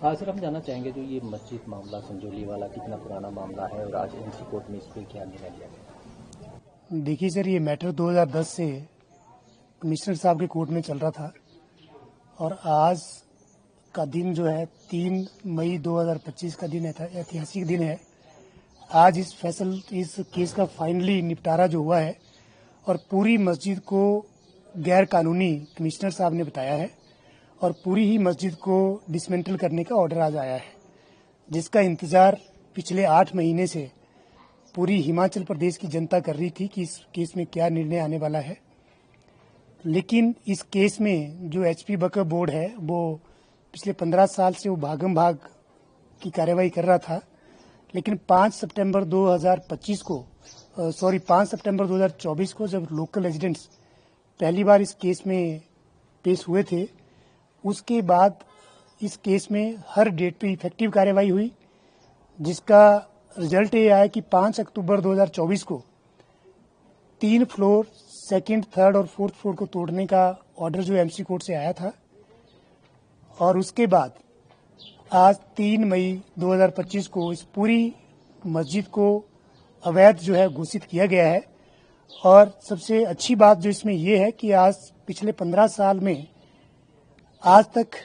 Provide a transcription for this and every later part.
हाँ सर, हम जानना चाहेंगे जो ये मस्जिद मामला संजौली वाला कितना पुराना मामला है और आज एमसी कोर्ट में इस पर क्या निर्णय लिया गया? देखिए सर, ये मैटर 2010 से कमिश्नर साहब के कोर्ट में चल रहा था और आज का दिन जो है 3 मई 2025 का दिन है, ऐतिहासिक दिन है। आज इस केस का फाइनली निपटारा जो हुआ है और पूरी मस्जिद को गैर कानूनी कमिश्नर साहब ने बताया है और पूरी ही मस्जिद को डिसमेंटल करने का ऑर्डर आज आया है, जिसका इंतजार पिछले 8 महीने से पूरी हिमाचल प्रदेश की जनता कर रही थी कि इस केस में क्या निर्णय आने वाला है। लेकिन इस केस में जो एचपी वक्फ बोर्ड है वो पिछले 15 साल से वो भागम भाग की कार्यवाही कर रहा था, लेकिन 5 सितंबर 2024 को जब लोकल रेजिडेंट्स पहली बार इस केस में पेश हुए थे, उसके बाद इस केस में हर डेट पे इफेक्टिव कार्यवाही हुई, जिसका रिजल्ट ये आया कि 5 अक्टूबर 2024 को 3 फ्लोर, सेकंड, थर्ड और फोर्थ फ्लोर को तोड़ने का ऑर्डर जो एमसी कोर्ट से आया था। और उसके बाद आज 3 मई 2025 को इस पूरी मस्जिद को अवैध जो है घोषित किया गया है। और सबसे अच्छी बात जो इसमें यह है कि आज पिछले 15 साल में आज तक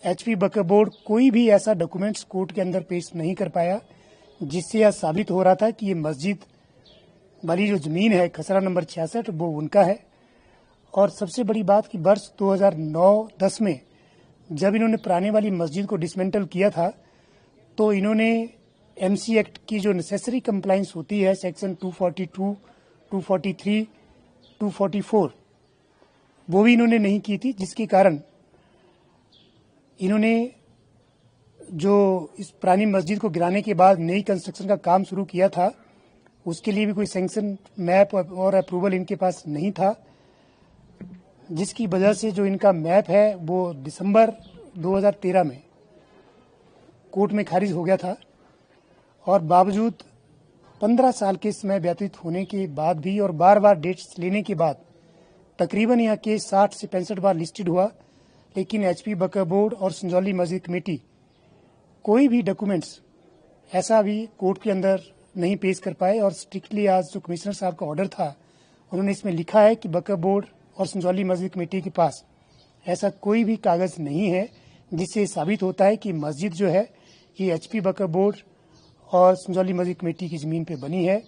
एचपी वक्फ बोर्ड कोई भी ऐसा डॉक्यूमेंट्स कोर्ट के अंदर पेश नहीं कर पाया, जिससे यह साबित हो रहा था कि ये मस्जिद वाली जो जमीन है खसरा नंबर 66 वो उनका है। और सबसे बड़ी बात कि वर्ष 2009-10 में जब इन्होंने पुराने वाली मस्जिद को डिसमेंटल किया था तो इन्होंने एमसी एक्ट की जो नेसेसरी कंप्लायंस होती है सेक्शन 242, 243, 244 वो भी इन्होंने नहीं की थी, जिसके कारण इन्होंने जो इस पुरानी मस्जिद को गिराने के बाद नई कंस्ट्रक्शन का काम शुरू किया था, उसके लिए भी कोई सैंक्शन, मैप और अप्रूवल इनके पास नहीं था, जिसकी वजह से जो इनका मैप है वो दिसंबर 2013 में कोर्ट में खारिज हो गया था। और बावजूद 15 साल के समय व्यतीत होने के बाद भी और बार बार डेट्स लेने के बाद तकरीबन यह केस 60 से 65 बार लिस्टेड हुआ, लेकिन एचपी वक्फ बोर्ड और संजौली मस्जिद कमेटी कोई भी डॉक्यूमेंट्स ऐसा भी कोर्ट के अंदर नहीं पेश कर पाए। और स्ट्रिक्टली आज जो कमिश्नर साहब का ऑर्डर था उन्होंने इसमें लिखा है कि वक्फ बोर्ड और संजौली मस्जिद कमेटी के पास ऐसा कोई भी कागज नहीं है जिससे साबित होता है कि मस्जिद जो है ये एचपी वक्फ बोर्ड और संजौली मस्जिद कमेटी की जमीन पे बनी है।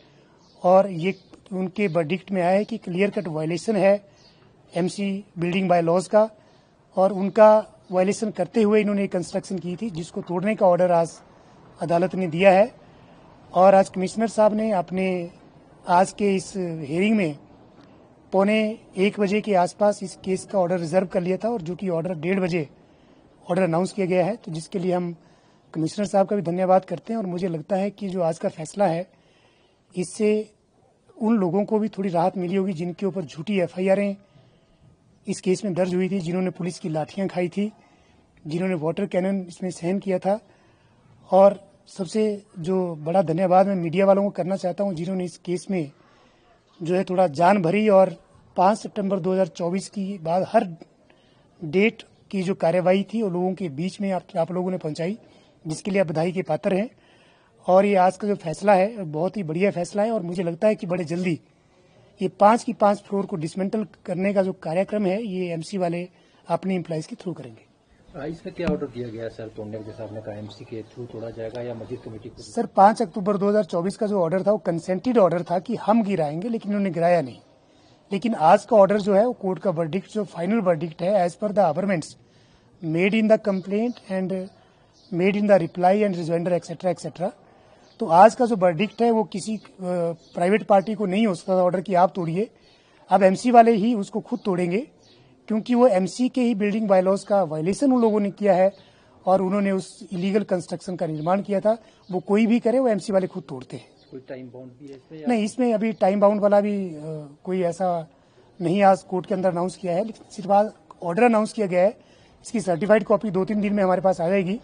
और ये उनके वर्डिक्ट में आया है कि क्लियर कट वायलेशन है एमसी बिल्डिंग बाय लॉज का, और उनका वायलेशन करते हुए इन्होंने कंस्ट्रक्शन की थी, जिसको तोड़ने का ऑर्डर आज अदालत ने दिया है। और आज कमिश्नर साहब ने अपने आज के इस हियरिंग में 1:45 बजे के आसपास इस केस का ऑर्डर रिजर्व कर लिया था, और जो कि ऑर्डर 1:30 बजे ऑर्डर अनाउंस किया गया है, तो जिसके लिए हम कमिश्नर साहब का भी धन्यवाद करते हैं। और मुझे लगता है कि जो आज का फैसला है इससे उन लोगों को भी थोड़ी राहत मिली होगी जिनके ऊपर झूठी एफआईआरें इस केस में दर्ज हुई थी, जिन्होंने पुलिस की लाठियां खाई थी, जिन्होंने वाटर कैनन इसमें सहन किया था। और सबसे जो बड़ा धन्यवाद मैं मीडिया वालों को करना चाहता हूं, जिन्होंने इस केस में जो है थोड़ा जान भरी और 5 सितंबर 2024 की बाद हर डेट की जो कार्यवाही थी वो लोगों के बीच में आप लोगों ने पहुंचाई, जिसके लिए आप बधाई के पात्र हैं। और ये आज का जो फैसला है बहुत ही बढ़िया फैसला है, और मुझे लगता है कि बड़े जल्दी ये 5 की 5 फ्लोर को डिसमेंटल करने का जो कार्यक्रम है ये एमसी वाले अपने एम्प्लॉइज के थ्रू करेंगे। इसमें क्या ऑर्डर दिया गया सर? तोड़ने के जैसा आपने कहा एमसी के थ्रू तोड़ा जाएगा या मस्जिद कमेटी को? सर 5 अक्टूबर 2024 का जो ऑर्डर था वो कंसेंटेड ऑर्डर था कि हम गिराएंगे, लेकिन उन्होंने गिराया नहीं। लेकिन आज का ऑर्डर जो है वो कोर्ट का वर्डिक्ट, जो फाइनल वर्डिक्ट है as per the averments made in the complaint and made in the reply and rejoinder etcetera etcetera. तो आज का जो वर्डिक्ट है वो किसी प्राइवेट पार्टी को नहीं हो सकता था ऑर्डर कि आप तोड़िए। अब एमसी वाले ही उसको खुद तोड़ेंगे, क्योंकि वो एमसी के ही बिल्डिंग बायलॉज का वायलेशन उन लोगों ने किया है और उन्होंने उस इलीगल कंस्ट्रक्शन का निर्माण किया था। वो कोई भी करे वो एमसी वाले खुद तोड़ते हैं। कोई टाइम बाउंड भी है इसमें? नहीं, इसमें अभी टाइम बाउंड वाला भी कोई ऐसा नहीं आज कोर्ट के अंदर अनाउंस किया है, लेकिन सिर्फ आज ऑर्डर अनाउंस किया गया है। इसकी सर्टिफाइड कॉपी 2-3 दिन में हमारे पास आ जाएगी।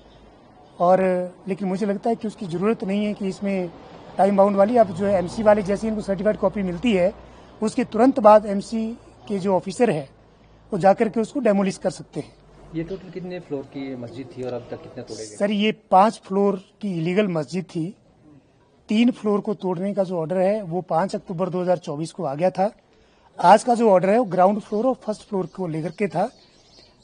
और लेकिन मुझे लगता है कि उसकी ज़रूरत नहीं है कि इसमें टाइम बाउंड वाली। अब जो है एमसी वाले जैसे इनको सर्टिफाइड कॉपी मिलती है उसके तुरंत बाद एमसी के जो ऑफिसर है वो जाकर के उसको डेमोलिश कर सकते हैं। ये टोटल कितने फ्लोर की मस्जिद थी और अब तक कितने तोड़े गए? सर, ये 5 फ्लोर की इलीगल मस्जिद थी। 3 फ्लोर को तोड़ने का जो ऑर्डर है वो 5 अक्टूबर 2024 को आ गया था। आज का जो ऑर्डर है वो ग्राउंड फ्लोर और फर्स्ट फ्लोर को लेकर के था,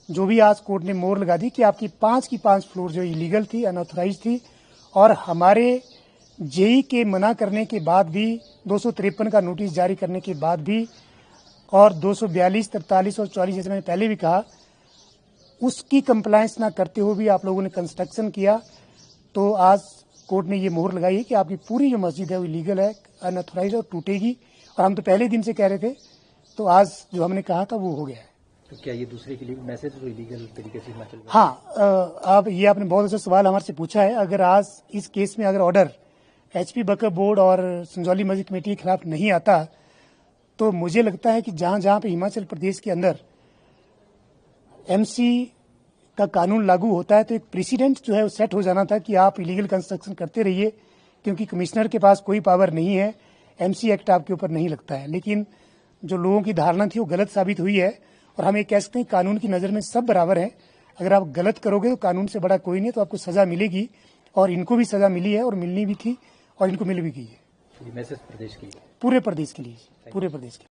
जो भी आज कोर्ट ने मोहर लगा दी कि आपकी 5 की 5 फ्लोर जो इलीगल थी, अनऑथराइज थी। और हमारे जेई के मना करने के बाद भी, 253 का नोटिस जारी करने के बाद भी, और 242, 43 और 44 जैसे मैंने पहले भी कहा, उसकी कंप्लायंस ना करते हुए भी आप लोगों ने कंस्ट्रक्शन किया। तो आज कोर्ट ने ये मोहर लगाई है कि आपकी पूरी जो मस्जिद है वो इलीगल है, अनऑथराइज और टूटेगी। और हम तो पहले दिन से कह रहे थे, तो आज जो हमने कहा था वो हो गया है। तो क्या ये दूसरे के लिए मैसेज जो इलीगल तरीके से हिमाचल में? हाँ, आप ये आपने बहुत अच्छा सवाल हमारे से पूछा है। अगर आज इस केस में अगर ऑर्डर एचपी वक्फ बोर्ड और संजौली मस्जिद कमेटी के खिलाफ नहीं आता, तो मुझे लगता है कि जहां जहां पे हिमाचल प्रदेश के अंदर एमसी का कानून लागू होता है, तो एक प्रेसिडेंट जो है वो सेट हो जाना था कि आप इलीगल कंस्ट्रक्शन करते रहिए, क्योंकि कमिश्नर के पास कोई पावर नहीं है, एमसी एक्ट आपके ऊपर नहीं लगता है। लेकिन जो लोगों की धारणा थी वो गलत साबित हुई है। और हम ये कह सकते हैं कानून की नज़र में सब बराबर हैं। अगर आप गलत करोगे तो कानून से बड़ा कोई नहीं, तो आपको सजा मिलेगी। और इनको भी सजा मिली है और मिलनी भी थी और इनको मिल भी गई है। मैसेज प्रदेश के लिए, पूरे प्रदेश के लिए, पूरे प्रदेश के लिए।